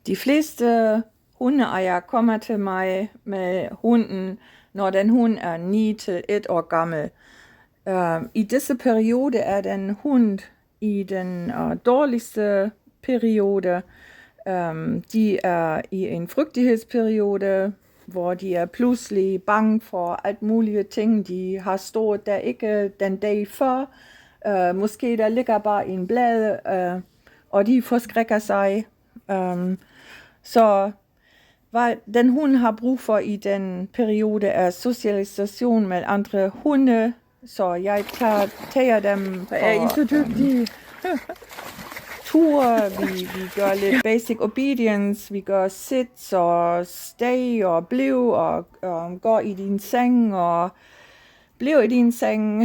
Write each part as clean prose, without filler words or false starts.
De fleste hundeejere kommer til mig med hunden, når den hund er 9 til 1 år gammel. I disse periode er den hund i den dårligste periode. De er i en frygtighedsperiode, hvor de er pludselig bange for alt mulige ting, de har stået der ikke den dag før. Måske der ligger bare en blad, og de forskrækker sig. Så hvad den hund har brug for i den periode er socialisation med andre hunde, så jeg tager dem for Er I så dygtige? ture, vi gør lidt basic obedience, vi gør sit og stay og bliv og går i din seng og bliv i din seng.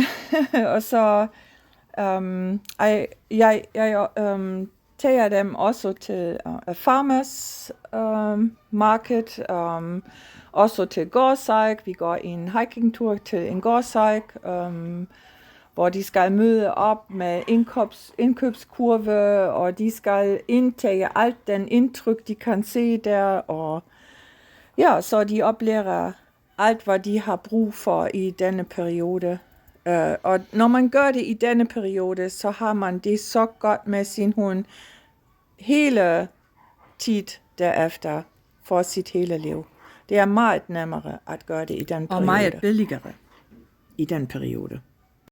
Og så jeg tager dem også til farmers market, også til gårdshike. Vi går en hikingtur til en gårdshike, hvor de skal møde op med indkøbskurve, og de skal indtage alt den indtryk, de kan se der, og ja, så de oplærer alt, hvad de har brug for i denne periode. Og når man gør det i denne periode, så har man det så godt med sin hund hele tid derefter for sit hele liv. Det er meget nemmere at gøre det i den periode. Og meget billigere. I den periode.